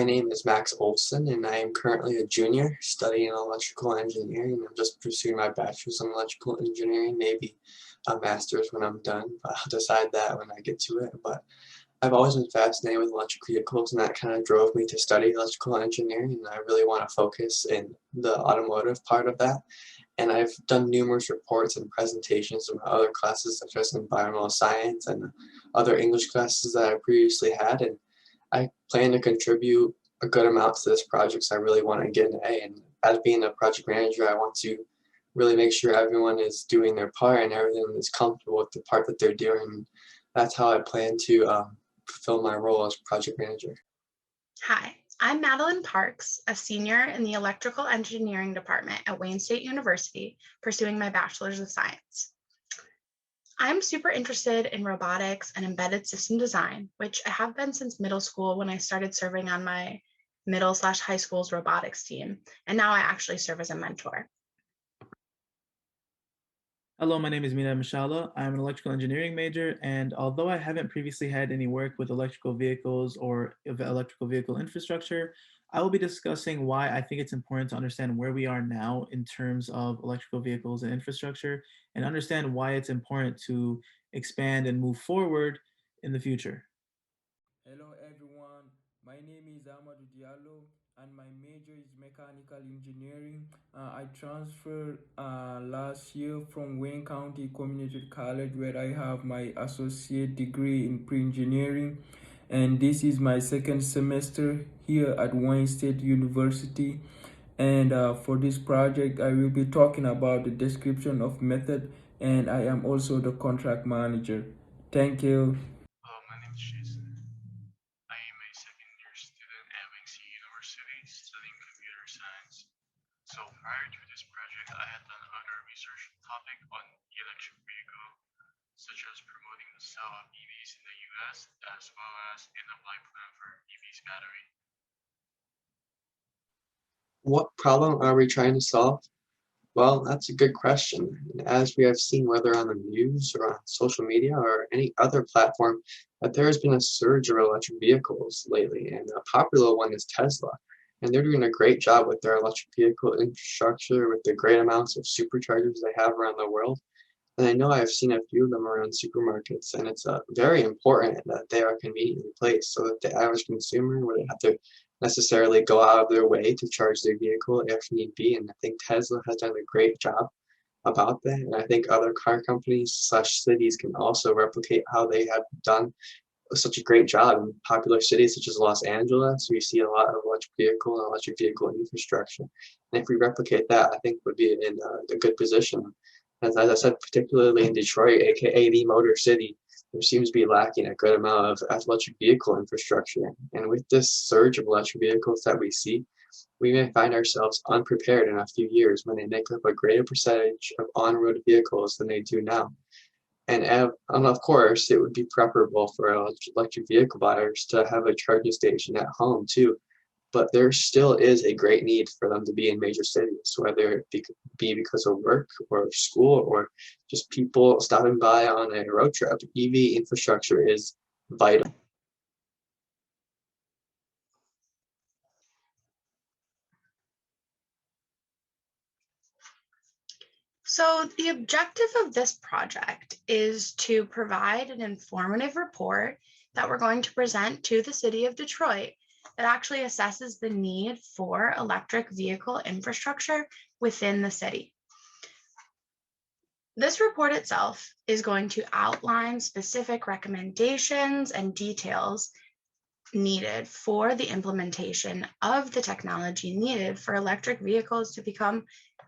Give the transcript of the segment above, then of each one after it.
My name is Max Olson, and I am currently a junior studying electrical engineering. I'm just pursuing my bachelor's in electrical engineering, maybe a master's when I'm done, but I'll decide that when I get to it. But I've always been fascinated with electric vehicles, and that kind of drove me to study electrical engineering, and I really want to focus in the automotive part of that. And I've done numerous reports and presentations in my other classes, such as environmental science and other English classes that I previously had, and I plan to contribute a good amount to this project, so I really want to get an A. And as being a project manager, I want to really make sure everyone is doing their part and everyone is comfortable with the part that they're doing. That's how I plan to fulfill my role as project manager. Hi, I'm Madeline Parks, a senior in the Electrical Engineering Department at Wayne State University, pursuing my Bachelor's of Science. I'm super interested in robotics and embedded system design, which I have been since middle school when I started serving on my middle/high school's robotics team, and now I actually serve as a mentor. Hello, my name is Mina Mishala. I'm an electrical engineering major, and although I haven't previously had any work with electrical vehicles or electrical vehicle infrastructure, I will be discussing why I think it's important to understand where we are now in terms of electrical vehicles and infrastructure, and understand why it's important to expand and move forward in the future. Hello everyone, my name is Amadou Diallo and my major is mechanical engineering. I transferred last year from Wayne County Community College where I have my associate degree in pre-engineering, and this is my second semester here at Wayne State University. And for this project I will be talking about the description of method, and I am also the contract manager. Thank you. My name is Jason. I am a second year student at eng3060 University studying computer science. So prior to this project, I had done other research topic on the electric vehicle, such as promoting the sale of EVs in the US, as well as an applied plan for EV's battery. What problem are we trying to solve? Well, that's a good question. As we have seen, whether on the news or on social media or any other platform, that there has been a surge of electric vehicles lately, and a popular one is Tesla. And they're doing a great job with their electric vehicle infrastructure, with the great amounts of superchargers they have around the world. And I know I've seen a few of them around supermarkets, and it's very important that they are conveniently placed so that the average consumer wouldn't have to necessarily go out of their way to charge their vehicle if need be. And I think Tesla has done a great job about that. And I think other car companies slash cities can also replicate how they have done such a great job in popular cities such as Los Angeles. We see a lot of electric vehicle and electric vehicle infrastructure. And if we replicate that, I think we'd be in a good position. As I said, particularly in Detroit, aka the Motor City, there seems to be lacking a good amount of electric vehicle infrastructure. And with this surge of electric vehicles that we see, we may find ourselves unprepared in a few years when they make up a greater percentage of on-road vehicles than they do now. And of course, it would be preferable for electric vehicle buyers to have a charging station at home too. But there still is a great need for them to be in major cities, whether it be because of work or school or just people stopping by on a road trip. EV infrastructure is vital. So the objective of this project is to provide an informative report that we're going to present to the city of Detroit that actually assesses the need for electric vehicle infrastructure within the city. This report itself is going to outline specific recommendations and details needed for the implementation of the technology needed for electric vehicles to become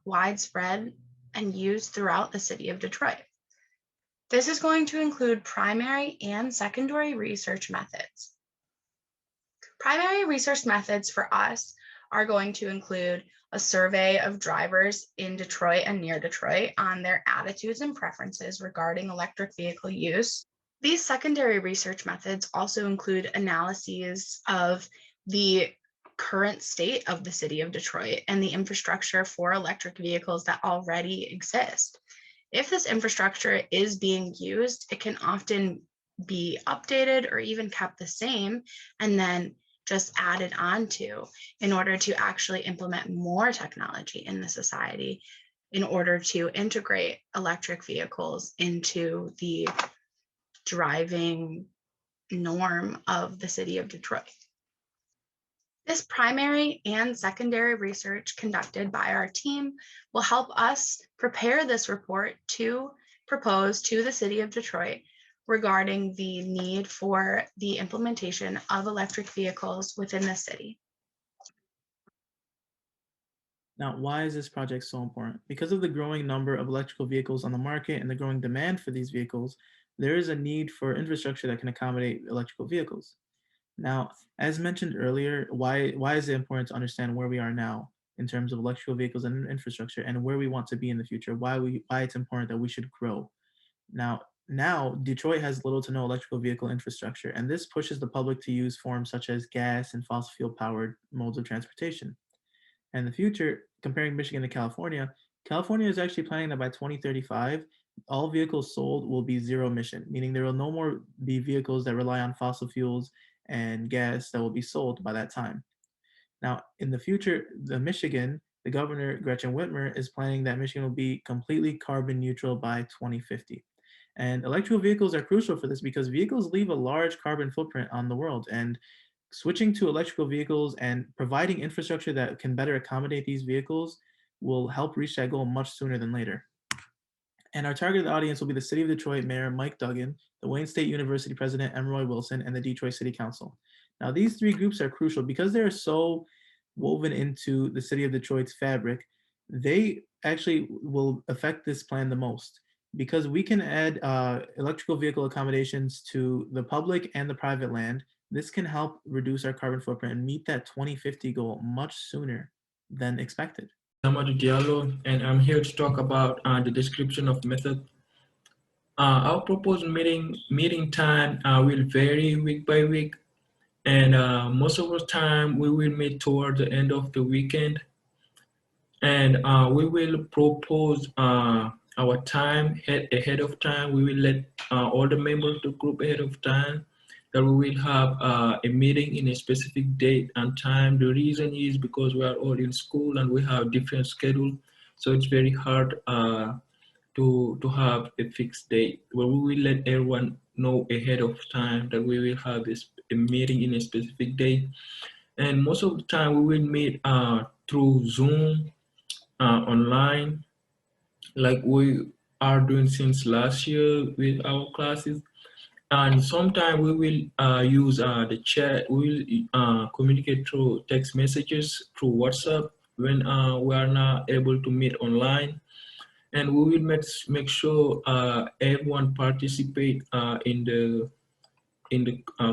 widespread and used throughout the city of Detroit. This is going to include primary and secondary research methods. Primary research methods for us are going to include a survey of drivers in Detroit and near Detroit on their attitudes and preferences regarding electric vehicle use. These secondary research methods also include analyses of the current state of the city of Detroit and the infrastructure for electric vehicles that already exist. If this infrastructure is being used, it can often be updated or even kept the same and then just added on to in order to actually implement more technology in the society in order to integrate electric vehicles into the driving norm of the city of Detroit. This primary and secondary research conducted by our team will help us prepare this report to propose to the city of Detroit regarding the need for the implementation of electric vehicles within the city. Now, why is this project so important? Because of the growing number of electrical vehicles on the market and the growing demand for these vehicles, there is a need for infrastructure that can accommodate electrical vehicles. Now, as mentioned earlier, why is it important to understand where we are now in terms of electrical vehicles and infrastructure and where we want to be in the future? Why it's important that we should grow. Now Detroit has little to no electrical vehicle infrastructure, and this pushes the public to use forms such as gas and fossil fuel powered modes of transportation. And in the future, comparing Michigan to California, California is actually planning that by 2035, all vehicles sold will be zero emission, meaning there will no more be vehicles that rely on fossil fuels and gas that will be sold by that time. Now, in the future, the governor, Gretchen Whitmer, is planning that Michigan will be completely carbon neutral by 2050. And electrical vehicles are crucial for this because vehicles leave a large carbon footprint on the world. And switching to electrical vehicles and providing infrastructure that can better accommodate these vehicles will help reach that goal much sooner than later. And our targeted audience will be the City of Detroit Mayor Mike Duggan, the Wayne State University President Emroy Wilson, and the Detroit City Council. Now, these three groups are crucial because they're so woven into the City of Detroit's fabric. They actually will affect this plan the most because we can add electrical vehicle accommodations to the public and the private land. This can help reduce our carbon footprint and meet that 2050 goal much sooner than expected. Amadou Diallo, and I'm here to talk about the description of method. Our proposed meeting time will vary week by week, and most of the time we will meet toward the end of the weekend, and we will propose our time ahead of time. We will let all the members of the group ahead of time that we will have a meeting in a specific date and time. The reason is because we are all in school and we have different schedule, so it's very hard to have a fixed date. But we will let everyone know ahead of time that we will have a meeting in a specific date. And most of the time we will meet through Zoom, online, like we are doing since last year with our classes. And sometimes we will use the chat. We will communicate through text messages, through WhatsApp when we are not able to meet online. And we will make sure everyone participate in the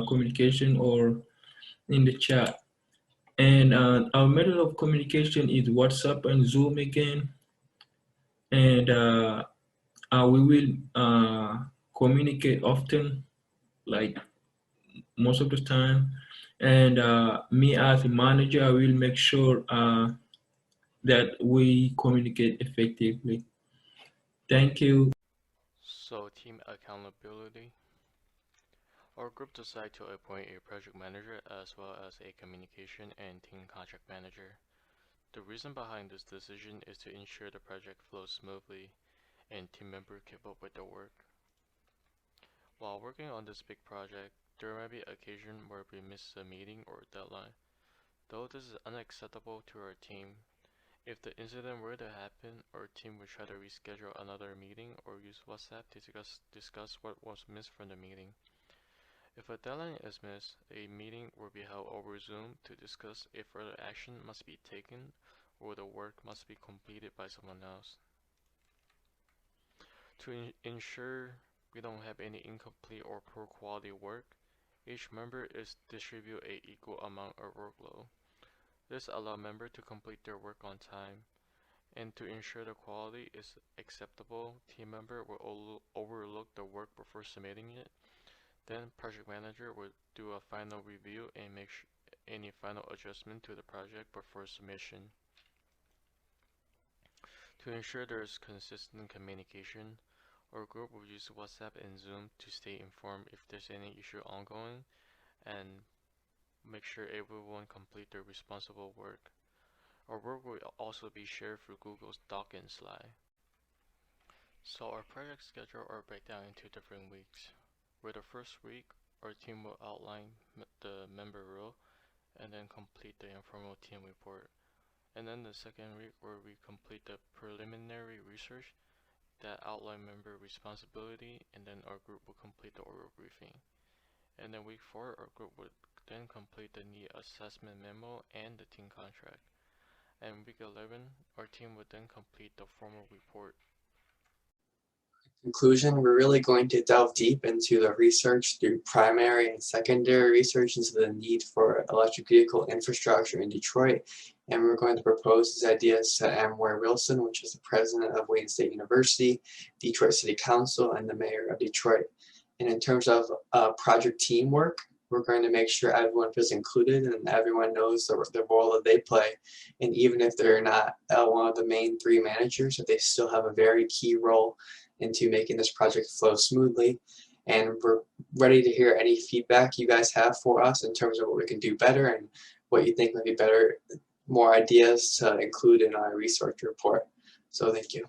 communication or in the chat. And our method of communication is WhatsApp and Zoom again. And we will communicate often, like most of the time. And me as a manager, I will make sure that we communicate effectively. Thank you. So, team accountability. Our group decided to appoint a project manager as well as a communication and team contract manager. The reason behind this decision is to ensure the project flows smoothly and team members keep up with the work. While working on this big project, there may be occasion where we miss a meeting or deadline. Though this is unacceptable to our team, if the incident were to happen, our team would try to reschedule another meeting or use WhatsApp to discuss what was missed from the meeting. If a deadline is missed, a meeting will be held over Zoom to discuss if further action must be taken or the work must be completed by someone else. To ensure we don't have any incomplete or poor quality work, each member is distributed an equal amount of workload. This allows members to complete their work on time, and to ensure the quality is acceptable, team member will overlook the work before submitting it. Then project manager will do a final review and make any final adjustment to the project before submission. To ensure there is consistent communication, our group will use WhatsApp and Zoom to stay informed if there's any issue ongoing, and make sure everyone complete their responsible work. Our work will also be shared through Google's Doc and Slide. So our project schedule are breakdown into different weeks. Where the first week, our team will outline the member role and then complete the informal team report. And then the second week where we complete the preliminary research that outline member responsibility, and then our group will complete the oral briefing. And then week 4, our group would then complete the need assessment memo and the team contract. And week 11, our team would then complete the formal report. Conclusion, we're really going to delve deep into the research through primary and secondary research into the need for electric vehicle infrastructure in Detroit. And we're going to propose these ideas to M. Ware Wilson, which is the president of Wayne State University, Detroit City Council, and the mayor of Detroit. And in terms of project teamwork, we're going to make sure everyone feels included and everyone knows the role that they play. And even if they're not one of the main 3 managers, that they still have a very key role into making this project flow smoothly. And we're ready to hear any feedback you guys have for us in terms of what we can do better and what you think might be better, more ideas to include in our research report. So thank you.